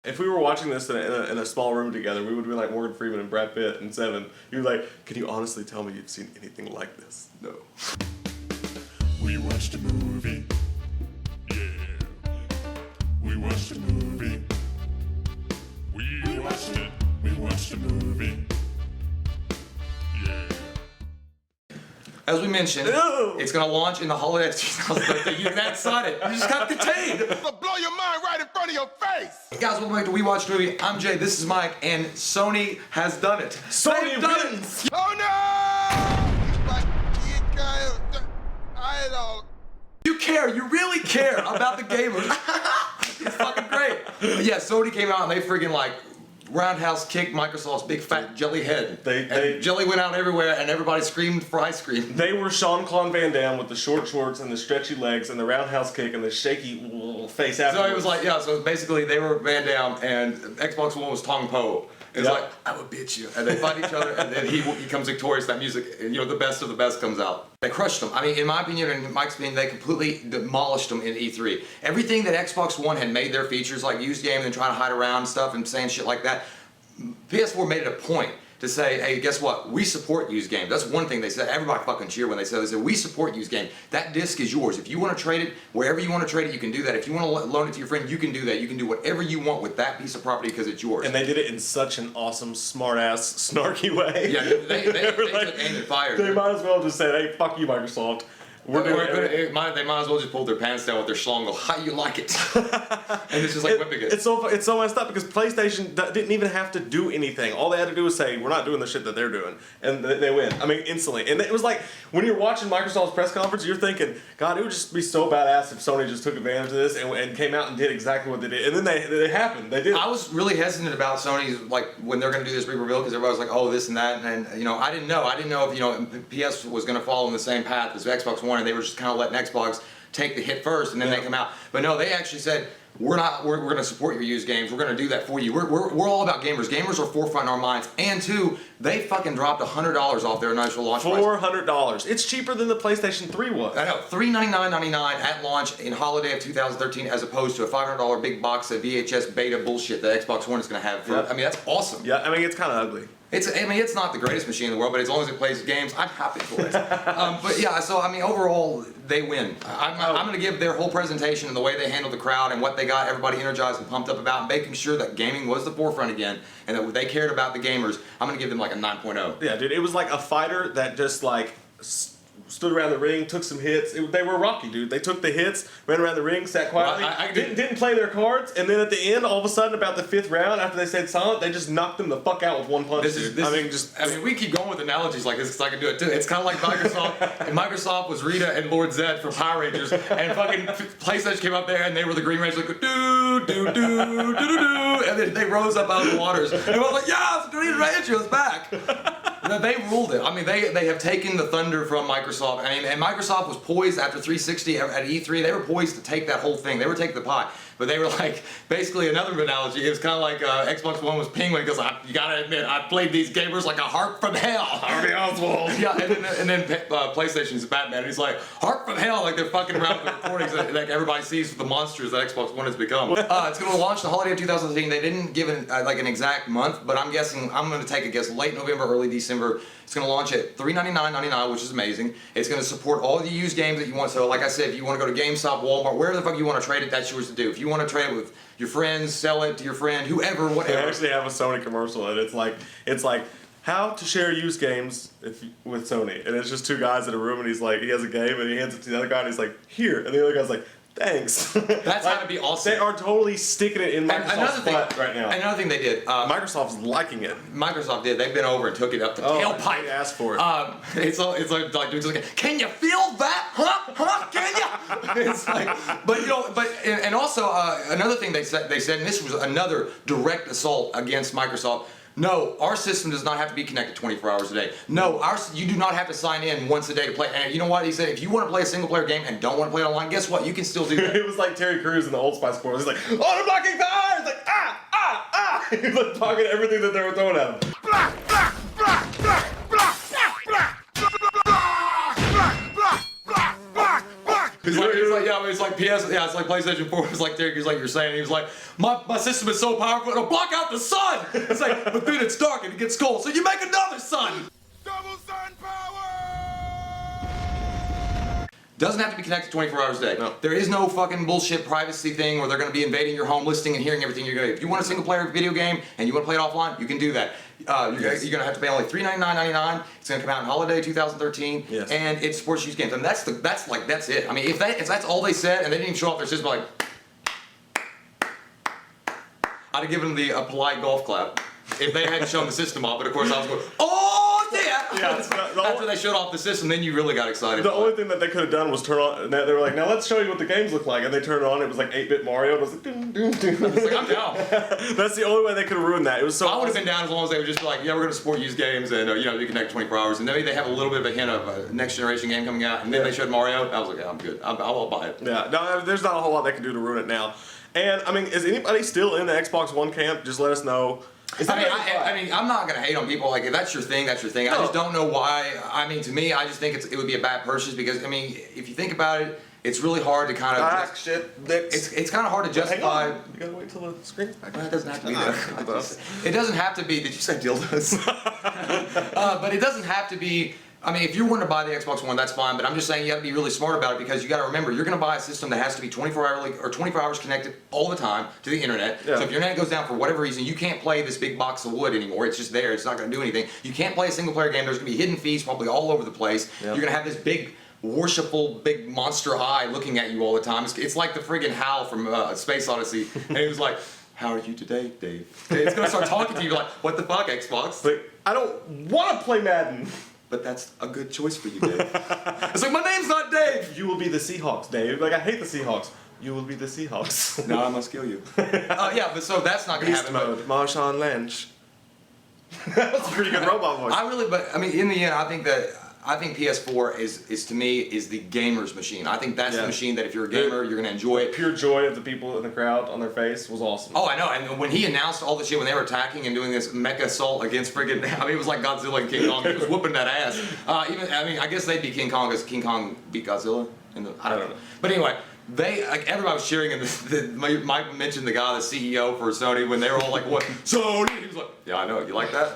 If we were watching this in a small room together, we would be like Morgan Freeman and Brad Pitt and Seven. You'd be like, can you honestly tell me you've seen anything like this? No. We watched a movie. Yeah. We watched a movie. We watched it. We watched a movie. Yeah. As we mentioned, it's going to launch in the holiday of 2013. You're that excited. You just got contained. I'll blow your mind right in front of your face. Hey guys, welcome back to We Watched a Movie. I'm Jay, this is Mike, and Sony has done it. Sony wins! Oh no! I don't. You care, you really care about the gamers. It's fucking great. But yeah, Sony came out and they freaking like roundhouse kicked Microsoft's big fat jelly head. And jelly went out everywhere and everybody screamed for ice cream. They were Jean-Claude Van Damme with the short shorts and the stretchy legs and the roundhouse kick and the shaky face afterwards. So it was like, yeah, so basically they were Van Damme and Xbox One was Tong Po. It's like, I would beat you. And they fight each other and then he comes victorious. That music, you know, the best of the best comes out. They crushed them. I mean, in my opinion and Mike's opinion, they completely demolished them in E3. Everything that Xbox One had made their features, like used game and trying to hide around and stuff and saying shit like that, PS4 made it a point to say, hey, guess what? We support used games. That's one thing they said. Everybody fucking cheered when they said, we support used games. That disc is yours. If you want to trade it, wherever you want to trade it, you can do that. If you want to loan it to your friend, you can do that. You can do whatever you want with that piece of property because it's yours. And they did it in such an awesome, smart-ass, snarky way. Yeah, they took aim and fired. They might as well just say, hey, fuck you, Microsoft. They might as well just pull their pants down with their schlong and go, how you like it? And it's just like whipping it. It's so messed up because PlayStation didn't even have to do anything. All they had to do was say, we're not doing the shit that they're doing. And they win. I mean, instantly. And it was like, when you're watching Microsoft's press conference, you're thinking, God, it would just be so badass if Sony just took advantage of this and came out and did exactly what they did. And then they happened. They did. I was really hesitant about Sony's, like, when they're going to do this re-reveal because everybody was like, oh, this and that. And, you know, I didn't know. I didn't know if, you know, PS was going to follow in the same path as Xbox One, and they were just kind of letting Xbox take the hit first and then they come out. But no, they actually said, we're going to support your used games. We're going to do that for you. We're all about gamers. Gamers are forefront in our minds. And two, they fucking dropped $100 off their initial launch price. $400. It's cheaper than the PlayStation 3 was. I know, $399.99 at launch in holiday of 2013 as opposed to a $500 big box of VHS beta bullshit that Xbox One is going to have. I mean, that's awesome. Yeah, I mean, it's kind of ugly. It's not the greatest machine in the world, but as long as it plays games, I'm happy for it. But yeah, so I mean, overall, they win. I'm going to give their whole presentation and the way they handled the crowd and what they got everybody energized and pumped up about, and making sure that gaming was the forefront again and that they cared about the gamers. I'm going to give them like a 9.0. Yeah, dude, it was like a fighter that just like stood around the ring, took some hits. They were Rocky, dude. They took the hits, ran around the ring, sat quietly, didn't play their cards, and then at the end, all of a sudden, about the 5th round, after they stayed silent, they just knocked them the fuck out with one punch. I mean, we keep going with analogies like this because I can do it too. It's kind of like Microsoft, and Microsoft was Rita and Lord Zed from Power Rangers, and fucking PlayStation came up there, and they were the Green Rangers, like do do do do do do, and then they rose up out of the waters, and I was like, yes, Green Rangers back. They ruled it. I mean, they have taken the thunder from Microsoft. I mean, and Microsoft was poised after 360 at E3. They were poised to take that whole thing. They were taking the pie. But they were like, basically another analogy. It was kind of like Xbox One was Penguin because you gotta admit, I played these gamers like a harp from hell. Harvey Oswald. Yeah, and then PlayStation's Batman. And he's like, harp from hell, like they're fucking around with the recordings that like everybody sees with the monsters that Xbox One has become. It's going to launch the holiday of 2013. They didn't give like an exact month, but I'm guessing, I'm going to take a guess, late November, early December. It's going to launch at $399.99, which is amazing. It's going to support all the used games that you want. So like I said, if you want to go to GameStop, Walmart, wherever the fuck you want to trade it, that's yours to do. If you want to trade it with your friends, sell it to your friend, whoever, whatever. They actually have a Sony commercial, and it's like how to share used games with Sony. And it's just two guys in a room, and he has a game, and he hands it to the other guy, and he's like, here. And the other guy's like, thanks. That's how to be awesome. They are totally sticking it in Microsoft's butt right now. Another thing they did. Microsoft's liking it. Microsoft did. They've been over and took it up the tailpipe. They asked for it. It's like dudes like, can you feel that? Huh? Can you? It's like, but you know, and also another thing they said, and this was another direct assault against Microsoft. No, our system does not have to be connected 24 hours a day. No, you do not have to sign in once a day to play. And you know what? He said, if you want to play a single player game and don't want to play it online, guess what? You can still do that. It was like Terry Crews in the Old Spice Chorus. He's like, auto blocking fire! He's like, ah! He's like talking everything that they were throwing at him. He's like, like, yeah, it's like PS, yeah, it's like PlayStation 4. It's like Derek, he's like you're saying. He was like, my system is so powerful, it'll block out the sun. It's like, but then it's dark and it gets cold, so you make another sun. Double sun power! Doesn't have to be connected 24 hours a day. No. There is no fucking bullshit privacy thing where they're going to be invading your home, listening and hearing everything you're going to do. If you want a single player video game and you want to play it offline, you can do that. You're going to have to pay only $399.99. It's going to come out in holiday 2013, Yes. and it's sports use games. And that's it. I mean, if that's all they said and they didn't even show off their system, like, I'd have given them a polite golf clap if they hadn't shown the system off. But of course, I was going, oh yeah. After they showed off the system, then you really got excited. The only thing that they could have done was turn on. They were like, "Now let's show you what the games look like," and they turned it on. It was like 8-bit Mario. And it was like, doom, doom, doom. It's like, I'm down. That's the only way they could have ruined that. It was so. I would have been down as long as they would just be like, yeah, we're going to support used games and you connect 24 hours, and maybe they have a little bit of a hint of a next generation game coming out, and then they showed Mario. I was like, yeah, I'm good. I'll buy it. Yeah, no, there's not a whole lot they can do to ruin it now. And I mean, is anybody still in the Xbox One camp? Just let us know. I mean, I'm not gonna hate on people. Like, if that's your thing, that's your thing. I just don't know why. I mean, to me, I just think it would be a bad purchase because, I mean, if you think about it, it's really hard to kind of. It's kind of hard to justify. You gotta wait till the screen's back. Well, it doesn't have to be there. It doesn't have to be. Did you say dildos? But it doesn't have to be. I mean, if you're wanting to buy the Xbox One, that's fine. But I'm just saying you have to be really smart about it because you got to remember you're going to buy a system that has to be 24 hours connected all the time to the internet. Yeah. So if your internet goes down for whatever reason, you can't play this big box of wood anymore. It's just there. It's not going to do anything. You can't play a single player game. There's going to be hidden fees probably all over the place. Yeah. You're going to have this big worshipful big monster eye looking at you all the time. It's like the friggin' Hal from Space Odyssey, and he was like, "How are you today, Dave?" It's going to start talking to you like, "What the fuck, Xbox?" Like, I don't want to play Madden. But that's a good choice for you, Dave. It's like, my name's not Dave. You will be the Seahawks, Dave. Like, I hate the Seahawks. You will be the Seahawks. Now I must kill you. Yeah, but so that's not going to Beast happen. mode. Marshawn Lynch. That's a pretty good robot voice. I mean, in the end, I think PS4 is to me is the gamer's machine. I think that's the machine that if you're a gamer, you're gonna enjoy it. Pure joy of the people in the crowd on their face was awesome. Oh, I know. And when he announced all the shit when they were attacking and doing this mecha assault against friggin', I mean, it was like Godzilla and King Kong. He was whooping that ass. I guess they'd be King Kong because King Kong beat Godzilla. I don't know. But anyway. Everybody was cheering, and Mike mentioned the guy, the CEO for Sony, when they were all like, "What, Sony?" He was like, "Yeah, I know. You like that?"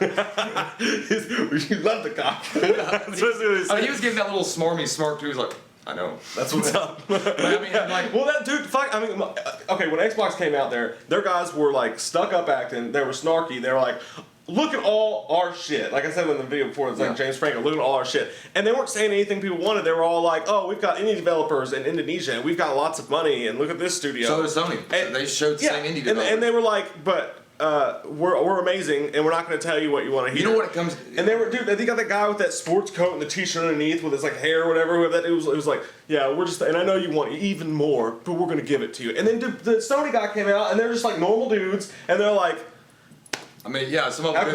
You love the cock. He was giving that little smarmy smirk too. He's like, "I know. That's what's up. But I mean, like, well, that dude, fuck. I mean, okay, when Xbox came out, their guys were like stuck up acting. They were snarky. They were like, "Look at all our shit." Like I said in the video before, it's like James Franco, look at all our shit. And they weren't saying anything people wanted. They were all like, "Oh, we've got indie developers in Indonesia, and we've got lots of money, and look at this studio." So does Sony. And, they showed the same indie developers. And they were like, "But we're amazing, and we're not going to tell you what you want to hear." You know what it comes. And they got that guy with that sports coat and the t-shirt underneath with his like hair or whatever. It was like, yeah, we're just, and I know you want even more, but we're going to give it to you. And then the Sony guy came out, and they're just like normal dudes, and they're like. I mean, yeah, some of them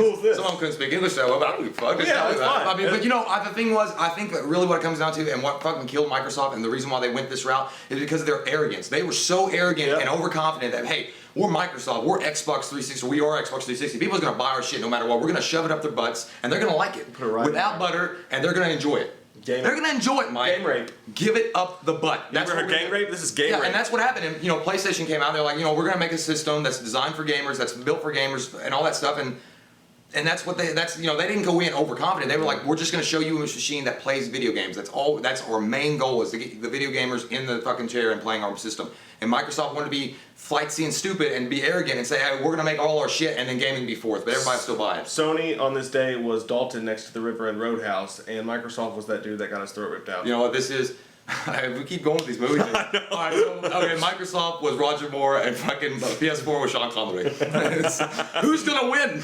couldn't speak English that well, but I don't give a fuck. Yeah, it's fine. I mean, but you know, the thing was, I think that really what it comes down to, and what fucking killed Microsoft, and the reason why they went this route, is because of their arrogance. They were so arrogant and overconfident that, hey, we're Microsoft, we're Xbox 360, we are Xbox 360. People's gonna buy our shit no matter what. We're gonna shove it up their butts, and they're gonna like it without butter, and they're gonna enjoy it. They're gonna enjoy it, Mike. Game rape. Give it up the butt. That's what gang rape. This is game rape. And that's what happened. And PlayStation came out. They're like, we're gonna make a system that's designed for gamers, that's built for gamers, and all that stuff. And that's what they didn't go in overconfident. They were like, we're just going to show you a machine that plays video games. That's our main goal is to get the video gamers in the fucking chair and playing our system. And Microsoft wanted to be flightsy and stupid and be arrogant and say, hey, we're going to make all our shit and then gaming be fourth. But everybody still buy it. Sony on this day was Dalton next to the River End Roadhouse, and Microsoft was that dude that got his throat ripped out. You know what this is? We keep going with these movies. Alright, okay, Microsoft was Roger Moore and fucking PS4 was Sean Connery. Who's gonna win?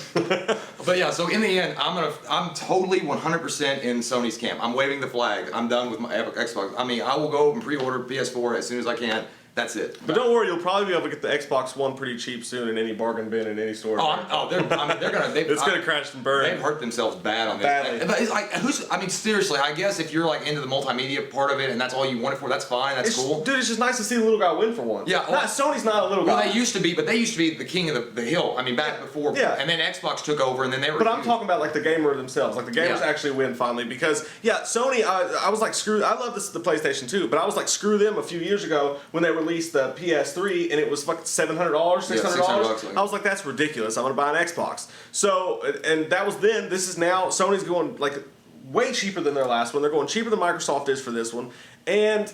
But yeah, so in the end, I'm totally 100% in Sony's camp. I'm waving the flag. I'm done with my Xbox. I mean, I will go and pre-order PS4 as soon as I can. That's it. But don't worry, you'll probably be able to get the Xbox One pretty cheap soon in any bargain bin in any store. They're gonna. It's gonna crash and burn. They've hurt themselves bad on this. Badly. But it's like, seriously, I guess if you're like into the multimedia part of it and that's all you want it for, that's fine. That's cool. Dude, it's just nice to see the little guy win for once. Yeah. Sony's not a little guy. Well, they used to be the king of the hill. I mean, back before. Yeah. And then Xbox took over, and then they were. But I'm talking about like the gamer themselves. Like the gamers actually win finally because Sony. I was like screw. I love the PlayStation 2, but I was like screw them a few years ago when they released the PS3 and it was fucking $700, $600. I was like, that's ridiculous. I'm gonna buy an Xbox. So and that was then. This is now. Sony's going like way cheaper than their last one. They're going cheaper than Microsoft is for this one, and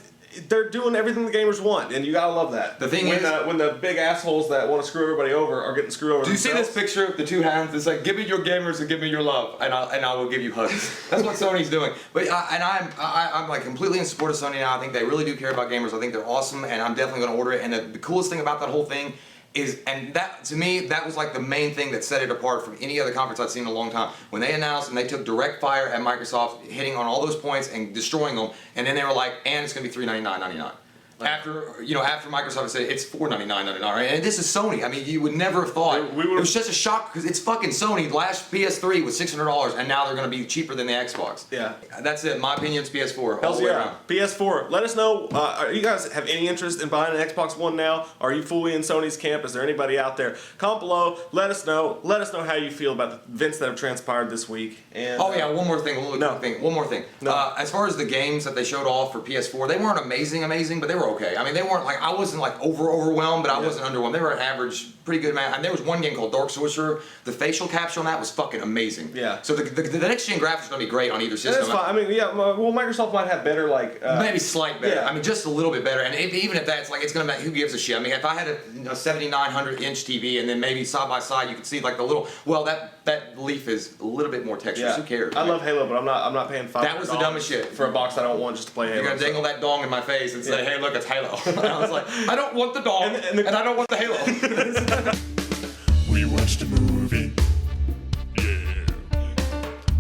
they're doing everything the gamers want, and you gotta love that. The thing is, when the big assholes that want to screw everybody over are getting screwed over. Do you see this picture of the two hands? It's like, give me your gamers and give me your love, and I will give you hugs. That's what Sony's doing. But I'm like completely in support of Sony now. I think they really do care about gamers. I think they're awesome, and I'm definitely gonna order it. And the coolest thing about that whole thing is, and that to me, that was like the main thing that set it apart from any other conference I've seen in a long time. When they announced and they took direct fire at Microsoft, hitting on all those points and destroying them, and then they were like, and it's gonna be $399.99. After Microsoft said it's $499.99, right? And this is Sony. I mean, you would never have thought. It was just a shock because it's fucking Sony. The last PS3 was $600, and now they're going to be cheaper than the Xbox. Yeah, that's it. My opinion is PS4. Hells yeah, PS4. Let us know. You guys have any interest in buying an Xbox One now? Are you fully in Sony's camp? Is there anybody out there? Comment below. Let us know. Let us know how you feel about the events that have transpired this week. And one more thing. One more thing. No. As far as the games that they showed off for PS4, they weren't amazing, but they were okay. I mean, they weren't like, I wasn't like overwhelmed, but I wasn't underwhelmed. They were an average, pretty good man. And there was one game called Dark Sorcerer. The facial capture on that was fucking amazing. Yeah. So the next gen graphics are gonna be great on either system. That's fine. I mean, Microsoft might have better like maybe slight better. Yeah. I mean, just a little bit better. And even if that's like, it's gonna make, who gives a shit? I mean, if I had a 7900 inch TV and then maybe side by side you could see like the little, that leaf is a little bit more textures. Who cares? I love Halo, but I'm not paying $500. That was the dumbest shit for a box I don't want just to play Halo. You're gonna dangle that dong in my face and say, hey, look, it's Halo. And I was like, I don't want the dong, and I don't want the Halo. We watched a movie. Yeah.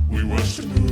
We watched a movie.